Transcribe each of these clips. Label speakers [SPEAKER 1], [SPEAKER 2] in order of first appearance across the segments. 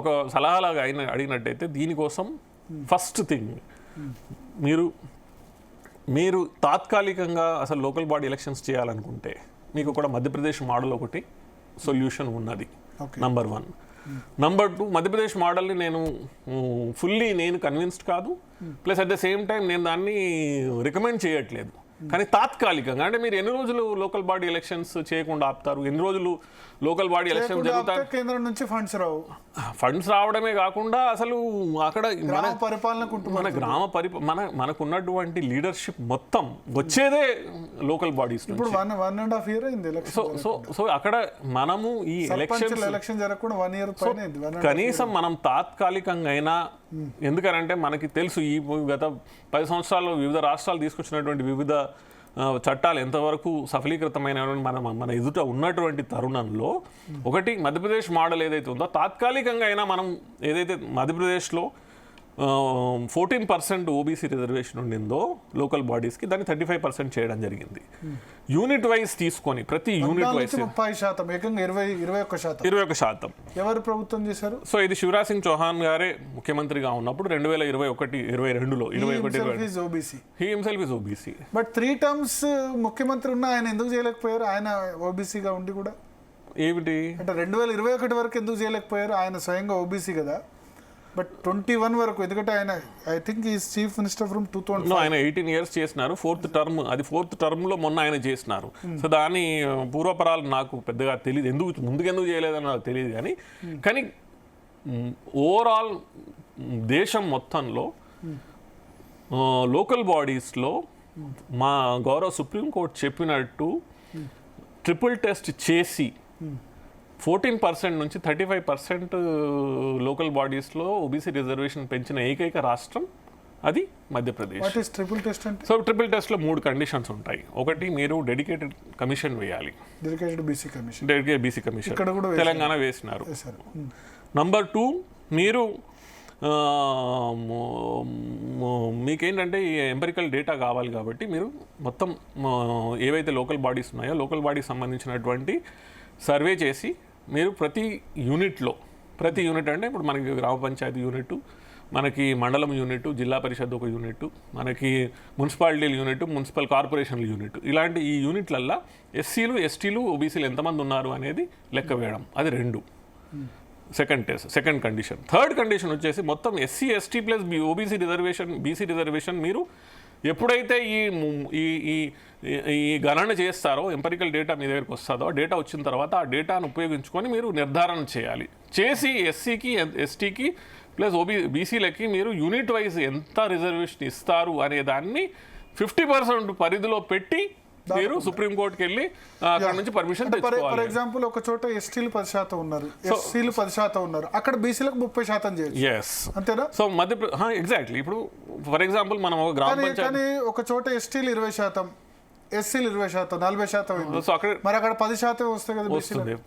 [SPEAKER 1] ఒక సలహాలాగా అడిగినట్టయితే దీనికోసం first thing మీరు తాత్కాలికంగా అసలు లోకల్ బాడీ ఎలక్షన్స్ చేయాలనుకుంటే మీకు కూడా మధ్యప్రదేశ్ మోడల్ ఒకటి సొల్యూషన్ ఉన్నది. నంబర్ 1. నంబర్ 2, మధ్యప్రదేశ్ మోడల్ని నేను కన్విన్స్డ్ కాదు. Plus at the same time నేను దాన్ని రికమెండ్ చేయట్లేదు. కానీ తాత్కాలికంగా అంటే మీరు ఎన్ని రోజులు లోకల్ బాడీ ఎలక్షన్స్ చేయకుండా ఆపుతారు? ఎన్ని రోజులు లోకల్ బాడీ ఎలక్షన్స్ జరుగుతాయి?
[SPEAKER 2] కేంద్రం నుంచి
[SPEAKER 1] ఫండ్స్ రావడమే కాకుండా అసలు అక్కడ మనకున్నటువంటి లీడర్షిప్ మొత్తం వచ్చేదే లోకల్ బాడీస్.
[SPEAKER 2] ఇప్పుడు 1.5 year అయింది.
[SPEAKER 1] సో అక్కడ మనము ఈ
[SPEAKER 2] ఎలక్షన్ జరగకుండా 1 year
[SPEAKER 1] కనీసం మనం తాత్కాలికంగా అయినా, ఎందుకనంటే మనకి తెలుసు ఈ గత 10 సంవత్సరాల్లో వివిధ రాష్ట్రాలు తీసుకొచ్చినటువంటి వివిధ చట్టాలు ఎంతవరకు సఫలీకృతమైన మన ఎదుట ఉన్నటువంటి తరుణంలో ఒకటి మధ్యప్రదేశ్ మోడల్ ఏదైతే ఉందో తాత్కాలికంగా అయినా మనం ఏదైతే మధ్యప్రదేశ్లో 14% ఓబీసీ రిజర్వేషన్ ఉండిందో లోకల్ బాడీస్కి దాన్ని 35% చేయడం జరిగింది. యూనిట్ వైజ్ తీసుకొని ప్రతి యూనిట్ వైజ్
[SPEAKER 2] 30%, ఏకంగా 21%. ఎవరు ప్రభుత్వం చేశారు?
[SPEAKER 1] సో ఇది శివరాజ్ సింగ్ చౌహాన్ గారే ముఖ్యమంత్రిగా ఉన్నప్పుడు 2021-22లో he himself is OBC.
[SPEAKER 2] But 3 terms ముఖ్యమంత్రి ఉన్న ఆయన ఎందుకు చేయలేకపోయారు? ఆయన ఓబీసీగా ఉండి కూడా
[SPEAKER 1] ఏమిటి
[SPEAKER 2] అంటే 2021 వరకు ఎందుకు చేయలేకపోయారు? ఆయన స్వయంగా ఓబీసీ కదా. బట్ 21 వరకు, ఎందుకంటే ఆయన I think is chief minister from 2005.
[SPEAKER 1] ఆయన 18 years చేసినారు. 4th term లో మొన్న ఆయన చేసినారు. సో దాని పూర్వపరాలు నాకు పెద్దగా తెలియదు, ఎందుకు చేయలేదని నాకు తెలియదు. కానీ ఓవరాల్ దేశం మొత్తంలో లోకల్ బాడీస్లో మా గౌరవ సుప్రీంకోర్టు చెప్పినట్టు ట్రిపుల్ టెస్ట్ చేసి 14% నుంచి 35% లోకల్ బాడీస్లో ఓబీసీ రిజర్వేషన్ పెంచిన ఏకైక రాష్ట్రం అది మధ్యప్రదేశ్. సో ట్రిపుల్ టెస్ట్లో 3 కండిషన్స్ ఉంటాయి. ఒకటి, మీరు డెడికేటెడ్ కమిషన్ వేయాలి, డెడికేటెడ్ బీసీ కమిషన్ తెలంగాణ వేసినారు. నంబర్ 2, మీరు మీకేంటంటే ఈ ఎంపెరికల్ డేటా కావాలి కాబట్టి మీరు మొత్తం ఏవైతే లోకల్ బాడీస్ ఉన్నాయో లోకల్ బాడీస్ సంబంధించినటువంటి సర్వే చేసి మీరు ప్రతి యూనిట్ అంటే ఇప్పుడు మనకి గ్రామ పంచాయతీ యూనిట్, మనకి మండలం యూనిట్, జిల్లా పరిషత్ ఒక యూనిట్, మనకి మున్సిపాలిటీల యూనిట్, మున్సిపల్ కార్పొరేషన్ల యూనిట్, ఇలాంటి ఈ యూనిట్లల్లో ఎస్సీలు, ఎస్టీలు, ఓబీసీలు ఎంతమంది ఉన్నారు అనేది లెక్క వేయడం. అది 2 సెకండ్ కండిషన్. థర్డ్ కండిషన్ వచ్చేసి మొత్తం SC, ST plus OBC reservation, BC reservation మీరు ఎప్పుడైతే ఈ గణన చేస్తారో, ఎంపెరికల్ డేటా మీ దగ్గరికి వస్తుందో, డేటా వచ్చిన తర్వాత ఆ డేటాను ఉపయోగించుకొని మీరు నిర్ధారణ చేసి ఎస్సీకి, ఎస్టీకి ప్లస్ బీసీలకి మీరు యూనిట్ వైజ్ ఎంత రిజర్వేషన్ ఇస్తారు అనే దాన్ని 50% పరిధిలో పెట్టి మీరు సుప్రీంకోర్టుకి వెళ్ళి అక్కడ నుంచి పర్మిషన్ తెచ్చుకోవాలి.
[SPEAKER 2] ఫర్ ఎగ్జాంపుల్ ఒక చోట ఎస్టీలు 10% ఉన్నారు, ఎస్సీలు 10% ఉన్నారు, అక్కడ బీసీలకు 30% చేయొచ్చు.
[SPEAKER 1] ఎస్,
[SPEAKER 2] అంతేనా?
[SPEAKER 1] So exactly. ఇప్పుడు ఫర్ ఎగ్జాంపుల్ మనం ఒక గ్రామ పంచాయతీ,
[SPEAKER 2] ఒక చోట ఎస్టీలు 20%, ఎస్సీలు 20%, 40%. సో అక్కడ 10% వస్తాయి కదా,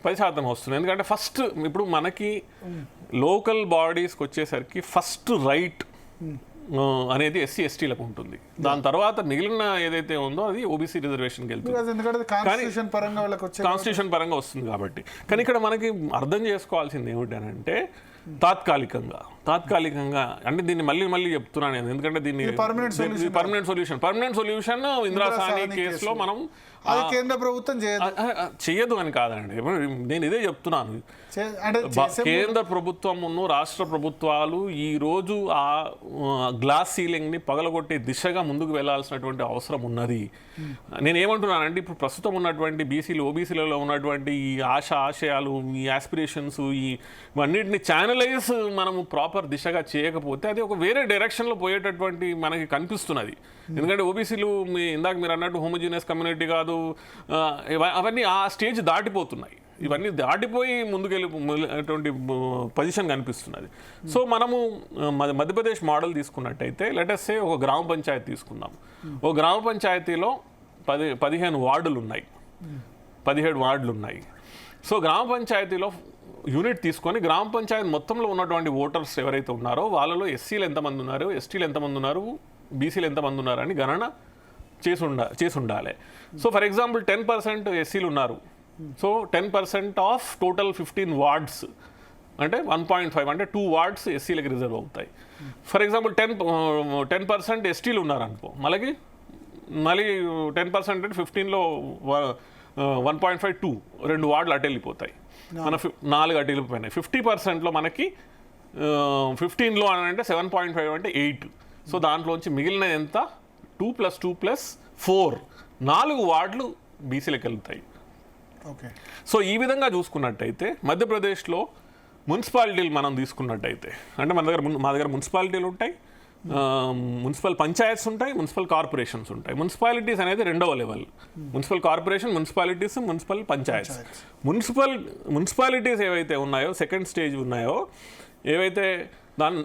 [SPEAKER 1] 10% వస్తుంది. ఎందుకంటే ఫస్ట్ ఇప్పుడు మనకి లోకల్ బాడీస్కి వచ్చేసరికి ఫస్ట్ రైట్ అనేది ఎస్సీ, ఎస్టీలకు ఉంటుంది. దాని తర్వాత మిగిలిన ఏదైతే ఉందో అది ఓబీసీ రిజర్వేషన్కి వెళ్తుంది, కాన్స్టిట్యూషన్ పరంగా వస్తుంది కాబట్టి. కానీ ఇక్కడ మనకి అర్థం చేసుకోవాల్సింది ఏమిటంటే తాత్కాలికంగా అంటే దీన్ని మళ్ళీ చెప్తున్నాను నేను, ఎందుకంటే దీన్ని పర్మనెంట్ సొల్యూషన్ ఇందిరాసాని కేసులో మనం
[SPEAKER 2] కేంద్ర ప్రభుత్వం
[SPEAKER 1] చేయదు అని కాదండి. నేను ఇదే చెప్తున్నాను, కేంద్ర ప్రభుత్వమును రాష్ట్ర ప్రభుత్వాలు ఈ రోజు ఆ గ్లాస్ సీలింగ్ని పగలగొట్టే దిశగా ముందుకు వెళ్లాల్సినటువంటి అవసరం ఉన్నది. నేనేమంటున్నానంటే ఇప్పుడు ప్రస్తుతం ఉన్నటువంటి బీసీలు, ఓబీసీలలో ఉన్నటువంటి ఈ ఆశయాలు, ఈ ఆస్పిరేషన్స్, ఇవన్నిటిని ఛానలైజ్ మనము ప్రాపర్ దిశగా చేయకపోతే అది ఒక వేరే డైరెక్షన్లో పోయేటటువంటి మనకి కనిపిస్తున్నది. ఎందుకంటే ఓబీసీలు ఇందాక మీరు అన్నట్టు హోమోజీనియస్ కమ్యూనిటీ కాదు, అవన్నీ ఆ స్టేజ్ దాటిపోతున్నాయి. ఇవన్నీ దాటిపోయి ముందుకెళ్ళినటువంటి పొజిషన్ కనిపిస్తున్నది. సో మనము మధ్యప్రదేశ్ మోడల్ తీసుకున్నట్టయితే లెట్ us సే ఒక గ్రామ పంచాయతీ తీసుకుందాం. ఒక గ్రామ పంచాయతీలో 15 వార్డులు ఉన్నాయి, 17 వార్డులు ఉన్నాయి. సో గ్రామ పంచాయతీలో యూనిట్ తీసుకొని గ్రామ పంచాయతీ మొత్తంలో ఉన్నటువంటి ఓటర్స్ ఎవరైతే ఉన్నారో వాళ్ళలో ఎస్సీలు ఎంతమంది ఉన్నారు, ఎస్టీలు ఎంతమంది ఉన్నారు, బీసీలు ఎంతమంది ఉన్నారు అని గణన చేసి ఉండాలి. సో ఫర్ ఎగ్జాంపుల్ 10% ఎస్సీలు ఉన్నారు. సో 10% ఆఫ్ టోటల్ 15 వార్డ్స్ అంటే 1.5 అంటే 2 వార్డ్స్ ఎస్సీలకి రిజర్వ్ అవుతాయి. ఫర్ ఎగ్జాంపుల్ 10% ఎస్టీలు ఉన్నారనుకో, మళ్ళీ 10% అంటే 15లో 1.5 2 2 వార్డులు అటు వెళ్ళిపోతాయి, మన 4 అటు వెళ్ళిపోయినాయి. 50%లో మనకి 15లో అని అంటే 7.5 అంటే 8. సో దాంట్లోంచి మిగిలిన ఎంత 2 + 2 + 4 4 వార్డులు బీసీలకు వెళ్తాయి.
[SPEAKER 2] ఓకే.
[SPEAKER 1] సో ఈ విధంగా చూసుకున్నట్టయితే మధ్యప్రదేశ్లో మున్సిపాలిటీలు మనం తీసుకున్నట్టయితే అంటే మా దగ్గర మున్సిపాలిటీలు ఉంటాయి, మున్సిపల్ పంచాయత్స్ ఉంటాయి, మున్సిపల్ కార్పొరేషన్స్ ఉంటాయి. మున్సిపాలిటీస్ అనేది 2వ level, municipal corporation, municipalities, municipal panchayats. Municipalities ఏవైతే ఉన్నాయో, సెకండ్ స్టేజ్ ఉన్నాయో, ఏవైతే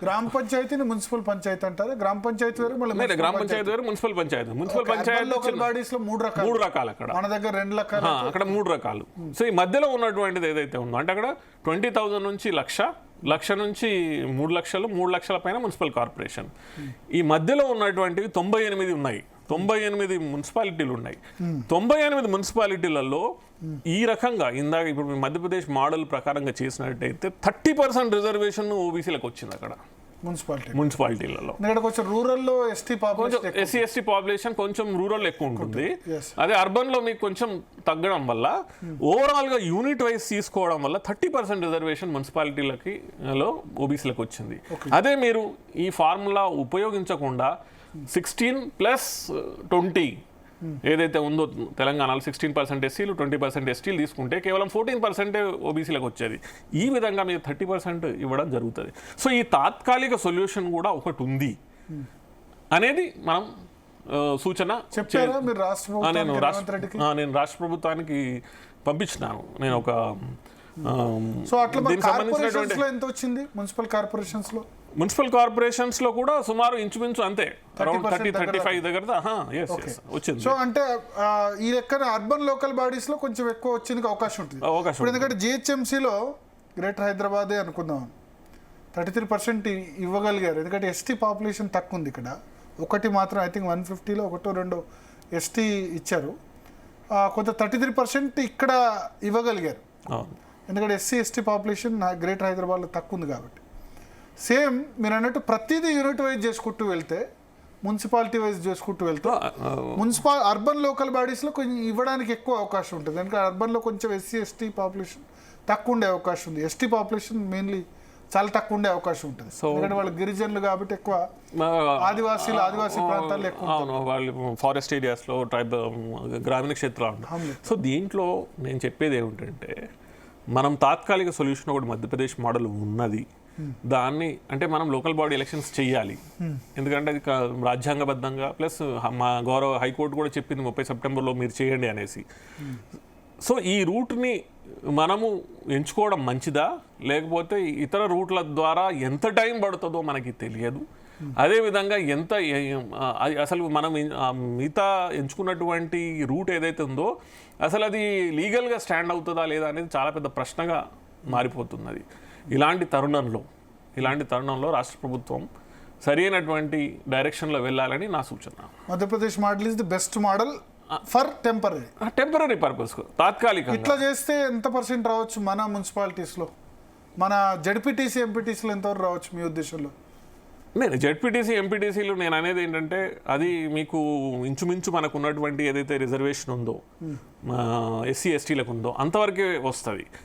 [SPEAKER 2] గ్రామ పంచాయతీని మున్సిపల్ పంచాయతీ అంటారు. గ్రామ పంచాయతీ వేరు, మళ్ళీ
[SPEAKER 1] గ్రామ పంచాయతీ వేరు, municipal panchayat. Municipal panchayat
[SPEAKER 2] local bodies లో 3 రకాలు.
[SPEAKER 1] అక్కడ
[SPEAKER 2] మన దగ్గర 2 రకాలు,
[SPEAKER 1] అక్కడ 3 రకాలు. సో ఈ మధ్యలో ఉన్నటువంటిది ఏదైతే ఉందో అంటే అక్కడ 20,000 నుంచి 1,00,000 నుంచి 3 లక్షలు, 3 లక్షల పైన మున్సిపల్ కార్పొరేషన్. ఈ మధ్యలో ఉన్నటువంటివి 98 ఉన్నాయి, 98 మున్సిపాలిటీలు ఉన్నాయి. 98 మున్సిపాలిటీలలో ఈ రకంగా ఇందాక ఇప్పుడు మధ్యప్రదేశ్ మోడల్ ప్రకారంగా చేసినట్టయితే 30% రిజర్వేషన్ ఓబీసీలకు వచ్చింది అక్కడ మున్సిపాలిటీలలో.
[SPEAKER 2] కొంచెం రూరల్లో
[SPEAKER 1] ఎస్సీ ఎస్టీ పాపులేషన్ కొంచెం రూరల్ ఎక్కువ ఉంటుంది. అదే అర్బన్ లో మీకు కొంచెం తగ్గడం వల్ల ఓవరాల్ గా యూనిట్ వైజ్ తీసుకోవడం వల్ల 30% రిజర్వేషన్ మున్సిపాలిటీలకి ఓబీసీలకు వచ్చింది. అదే మీరు ఈ ఫార్ములా ఉపయోగించకుండా 16 + 20 ఏదైతే ఉందో తెలంగాణలో 16% ఎస్సీలు, 20% ఎస్టీలు తీసుకుంటే కేవలం 14% ఓబీసీలకు వచ్చేది. ఈ విధంగా మీరు 30% ఇవ్వడం జరుగుతుంది. సో ఈ తాత్కాలిక సొల్యూషన్ కూడా ఒకటి ఉంది అనేది మనం సూచన నేను రాష్ట్ర ప్రభుత్వానికి పంపించినాను. నేను ఒక మున్సిపల్ కార్పొరేషన్స్ లో కూడా సుమారు ఇంచుమించు అంతే, అరౌండ్ 30-35 దగ్గర వచ్చింది.
[SPEAKER 2] సో అంటే ఈ లెక్కన అర్బన్ లోకల్ బాడీస్ లో కొంచెం ఎక్కువ వచ్చింది అవకాశం ఉంటుంది. ఎందుకంటే జిహెచ్ఎంసీలో గ్రేటర్ హైదరాబాదే అనుకుందాం 33% ఇవ్వగలిగారు. ఎందుకంటే ఎస్టీ పాపులేషన్ తక్కువ ఉంది ఇక్కడ. ఒకటి మాత్రం ఐ థింక్ 150లో 1-2 ఎస్టీ ఇచ్చారు. కొంత 33% ఇక్కడ ఇవ్వగలిగారు. ఎందుకంటే ఎస్సీ ఎస్టీ పాపులేషన్ గ్రేటర్ హైదరాబాద్లో తక్కువ ఉంది కాబట్టి. సేమ్ మీరు అన్నట్టు ప్రతిదీ యూనిట్ వైజ్ చేసుకుంటూ వెళ్తే, మున్సిపాలిటీ వైజ్ చేసుకుంటూ వెళ్తే అర్బన్ లోకల్ బాడీస్లో కొంచెం ఇవ్వడానికి ఎక్కువ అవకాశం ఉంటుంది. ఎందుకంటే అర్బన్లో కొంచెం ఎస్సీ ఎస్టీ పాపులేషన్ తక్కువ ఉండే అవకాశం ఉంది. ఎస్టీ పాపులేషన్ మెయిన్లీ చాలా తక్కువ ఉండే అవకాశం ఉంటుంది. ఎందుకంటే వాళ్ళు గిరిజనులు కాబట్టి ఎక్కువ, ఆదివాసీ ప్రాంతాల్లో ఎక్కువ,
[SPEAKER 1] వాళ్ళు ఫారెస్ట్ ఏరియాస్లో, గ్రామీణ క్షేత్రాలు. సో దీంట్లో నేను చెప్పేది ఏమిటంటే, మనం తాత్కాలిక సొల్యూషన్ ఒకటి మధ్యప్రదేశ్ మోడల్ ఉన్నది. దాన్ని అంటే మనం లోకల్ బాడీ ఎలక్షన్స్ చేయాలి. ఎందుకంటే అది రాజ్యాంగబద్ధంగా, ప్లస్ మా గౌరవ హైకోర్టు కూడా చెప్పింది 30 సెప్టెంబర్లో మీరు చేయండి అనేసి. సో ఈ రూట్ని మనము ఎంచుకోవడం మంచిదా, లేకపోతే ఇతర రూట్ల ద్వారా ఎంత టైం పడుతుందో మనకి తెలియదు. అదేవిధంగా అసలు మనం మిగతా ఎంచుకున్నటువంటి రూట్ ఏదైతే ఉందో అసలు అది లీగల్గా స్టాండ్ అవుతుందా లేదా అనేది చాలా పెద్ద ప్రశ్నగా మారిపోతున్నది. ఇలాంటి తరుణంలో రాష్ట్ర ప్రభుత్వం సరైనటువంటి డైరెక్షన్లో వెళ్ళాలని నా సూచన.
[SPEAKER 2] Madhya Pradesh model is the best model for temporary purpose, తాత్కాలిక. ఇట్లా చేస్తే ఎంత % రావచ్చు మన మున్సిపాలిటీస్లో, మన జడ్పీటీసీ ఎంపీటీసీలో ఎంతవరకు రావచ్చు మీ ఉద్దేశంలో?
[SPEAKER 1] నేను జెడ్పీటీసీ ఎంపీటీసీలు నేను అనేది ఏంటంటే, అది మీకు ఇంచుమించు మనకు ఉన్నటువంటి ఏదైతే రిజర్వేషన్ ఉందో ఎస్సీ ఎస్టీలకు ఉందో అంతవరకే వస్తుంది.